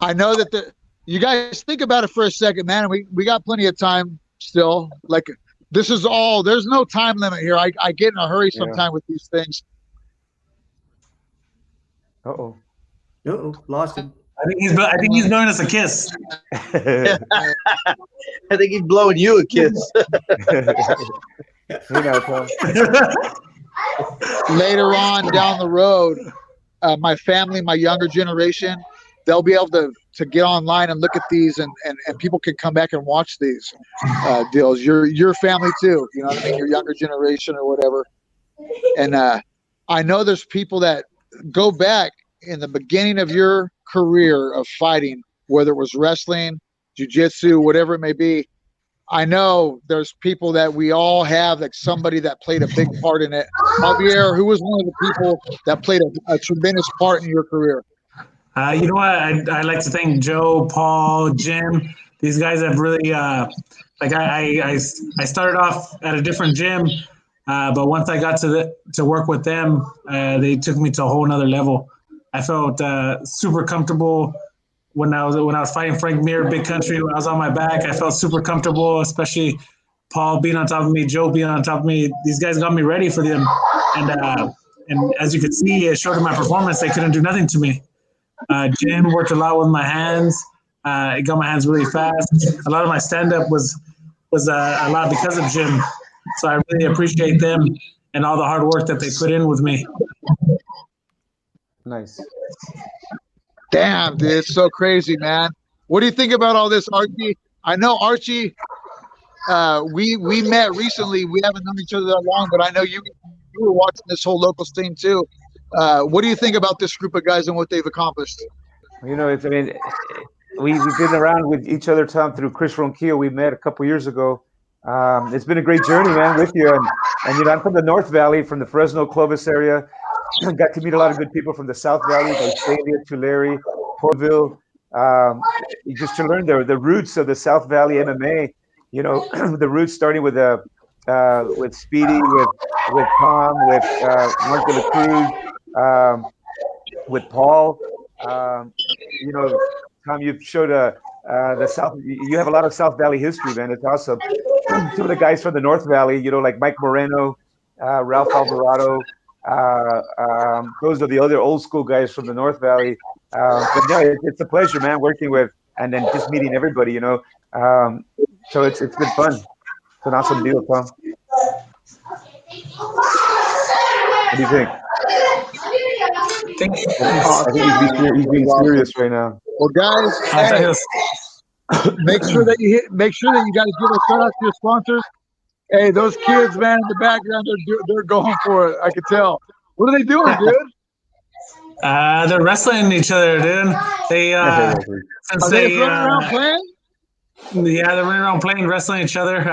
I know that you guys think about it for a second, man. And we got plenty of time still. Like, this is all. There's no time limit here. I get in a hurry sometime with these things. Uh-oh, lost him. I think he's blowing us a kiss. I think he's blowing you a kiss. Later on down the road, my family, my younger generation, they'll be able to get online and look at these, and people can come back and watch these deals. Your family too, you know what I mean? Your younger generation or whatever. And I know there's people that go back in the beginning of your career of fighting, whether it was wrestling, jiu-jitsu, whatever it may be. I know there's people that we all have, like somebody that played a big part in it. Javier, who was one of the people that played a tremendous part in your career? You know what? I like to thank Joe, Paul, Jim. These guys have really, I started off at a different gym, but once I got to work with them, they took me to a whole nother level. I felt super comfortable when I was fighting Frank Mir, Big Country. When I was on my back, I felt super comfortable, especially Paul being on top of me, Joe being on top of me. These guys got me ready for them, and as you could see, it showed in my performance. They couldn't do nothing to me. Jim worked a lot with my hands. It got my hands really fast. A lot of my stand-up was a lot because of Jim. So I really appreciate them and all the hard work that they put in with me. Nice. Damn, dude, it's so crazy, man. What do you think about all this, Archie? I know Archie. We met recently. We haven't known each other that long, but I know you were watching this whole local scene too. What do you think about this group of guys and what they've accomplished? You know, we've been around with each other, Tom, through Chris Ronquillo. We met a couple years ago. It's been a great journey, man, with you. And you know, I'm from the North Valley, from the Fresno, Clovis area. Got to meet a lot of good people from the South Valley, Visalia, Tulare, Portville. Just to learn the roots of the South Valley MMA. You know, the roots starting with Speedy, with Tom, with Mark de la Cruz, with Paul. You know, Tom, you've showed the South. You have a lot of South Valley history, man. It's awesome. Some of the guys from the North Valley, you know, like Mike Moreno, Ralph Alvarado. Those are the other old school guys from the North Valley. But yeah, it's a pleasure, man, working with and then just meeting everybody, you know. So it's been fun. It's an awesome deal, Tom. What do you think? I think he's being serious right now. Well, guys, hey, make sure that you guys give a shout out to your sponsors. Hey, those kids, man, in the background, they're going for it. I can tell. What are they doing, dude? They're wrestling each other, dude. They since are they running around playing? Yeah, they're running around playing, wrestling each other.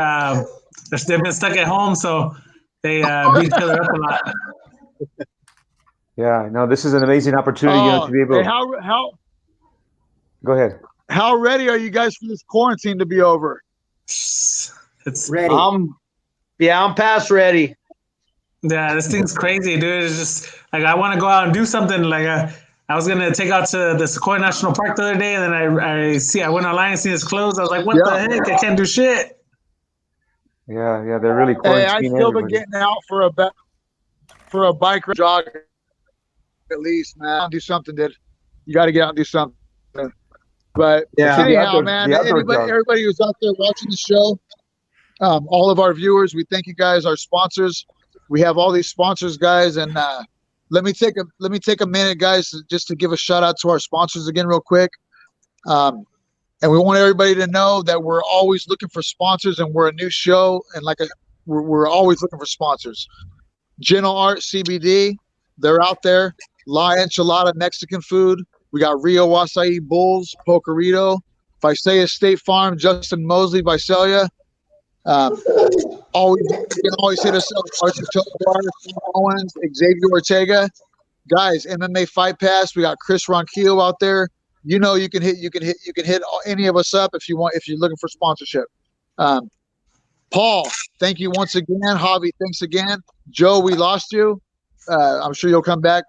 They've been stuck at home, so they beat each other up a lot. Yeah, no, this is an amazing opportunity, you know, to be able. Hey, how? Go ahead. How ready are you guys for this quarantine to be over? It's ready. I'm past ready. Yeah, this thing's crazy, dude. It's just like I want to go out and do something. Like I was gonna take out to the Sequoia National Park the other day, and then I went online and see it's closed. I was like, what the heck? I can't do shit. Yeah, they're really quarantining. Hey, I still been getting out for a bike jog at least, man. Do something, dude. You got to get out and do something. But anyhow, man, everybody who's out there watching the show, all of our viewers, we thank you guys, our sponsors. We have all these sponsors, guys, and let me take a minute, guys, just to give a shout out to our sponsors again, real quick. And we want everybody to know that we're always looking for sponsors, and we're a new show, and we're always looking for sponsors. Gentle Art CBD, they're out there. La Enchilada Mexican food. We got Rio Acai Bulls, Pokerito. Visalia State Farm, Justin Mosley, Visalia. You can always hit us up. Archie, Tovar, Owens, Xavier Ortega. Guys, MMA Fight Pass. We got Chris Ronquillo out there. you can hit any of us up if you're looking for sponsorship. Paul, thank you once again. Javi, thanks again. Joe, we lost you. I'm sure you'll come back.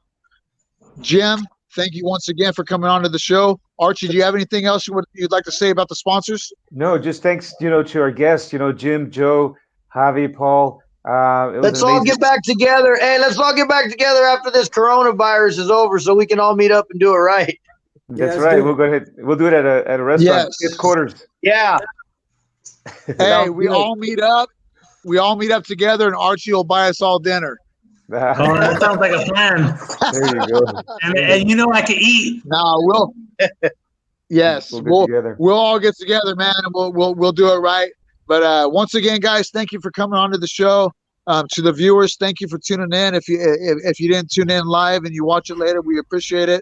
Jim, thank you once again for coming on to the show. Archie, do you have anything else you'd like to say about the sponsors? No, just thanks, to our guests, Jim, Joe, Javi, Paul. Let's all get back together. Hey, let's all get back together after this coronavirus is over so we can all meet up and do it right. That's right. We'll go ahead. We'll do it at a restaurant. Yes. Fifth quarters. Yeah. Hey, we all meet up. We all meet up together, and Archie will buy us all dinner. Oh, that sounds like a plan. There you go. And I can eat. No, we'll. Yes, we'll all get together, man, and we'll do it right. But once again, guys, thank you for coming on to the show. To the viewers, thank you for tuning in. If you didn't tune in live and you watch it later, we appreciate it.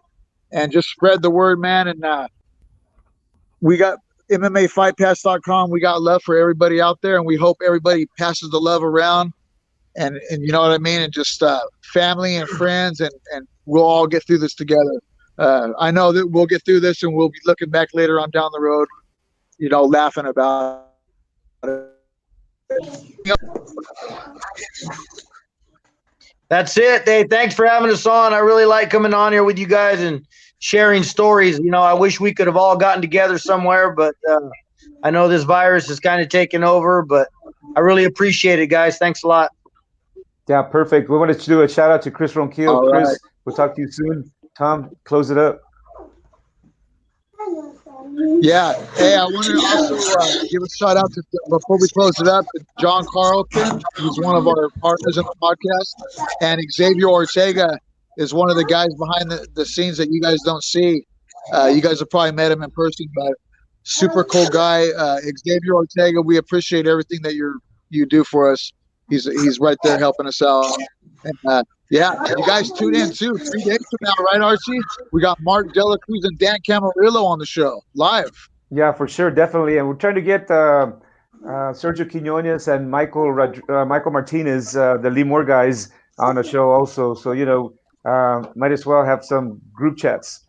And just spread the word, man. And we got MMAFightPass.com. We got love for everybody out there, and we hope everybody passes the love around. And you know what I mean? And just family and friends, and we'll all get through this together. I know that we'll get through this, and we'll be looking back later on down the road, laughing about it. That's it. Hey, thanks for having us on. I really like coming on here with you guys and sharing stories. I wish we could have all gotten together somewhere, but I know this virus is kind of taking over, but I really appreciate it, guys. Thanks a lot. Yeah, perfect. We wanted to do a shout out to Chris Ronquillo. Chris, right. We'll talk to you soon. Tom, close it up. Yeah. Hey, I want to also give a shout out to, before we close it up, to John Carlton. He's one of our partners in the podcast. And Xavier Ortega is one of the guys behind the scenes that you guys don't see. You guys have probably met him in person, but super cool guy. Xavier Ortega, we appreciate everything that you do for us. He's right there helping us out. And, yeah, you guys tune in too. 3 days from now, right, Archie? We got Mark Dela Cruz and Dan Camarillo on the show live. Yeah, for sure, definitely. And we're trying to get Sergio Quinones and Michael Martinez, the Lee Moore guys, on the show also. So might as well have some group chats.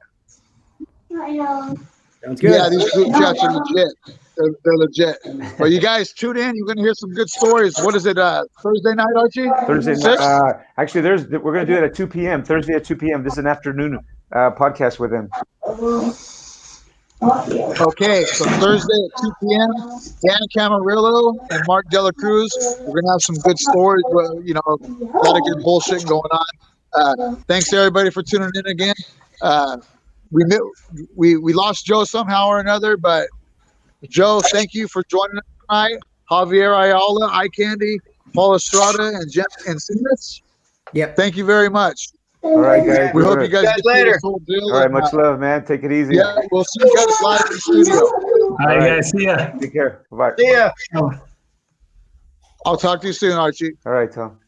Sounds good. Yeah, these group chats are legit. They're legit. But you guys tune in. You're going to hear some good stories. What is it, Thursday night, Archie? Thursday night. Actually, we're going to do it at 2 p.m. Thursday at 2 p.m. This is an afternoon podcast with him. Okay, so Thursday at 2 p.m., Dan Camarillo and Mark Dela Cruz. We're going to have some good stories. A lot of good bullshit going on. Thanks, everybody, for tuning in again. We lost Joe somehow or another, but Joe, thank you for joining us tonight. Javier Ayala, Eye Candy, Paul Estrada, and Jeff Encinas. Yep. Thank you very much. All right, guys. We hope you guys get later. All right, much love, man. Take it easy. Yeah, we'll see you guys live in the studio. All right, guys. See ya. Take care. Bye-bye. See ya. I'll talk to you soon, Archie. All right, Tom.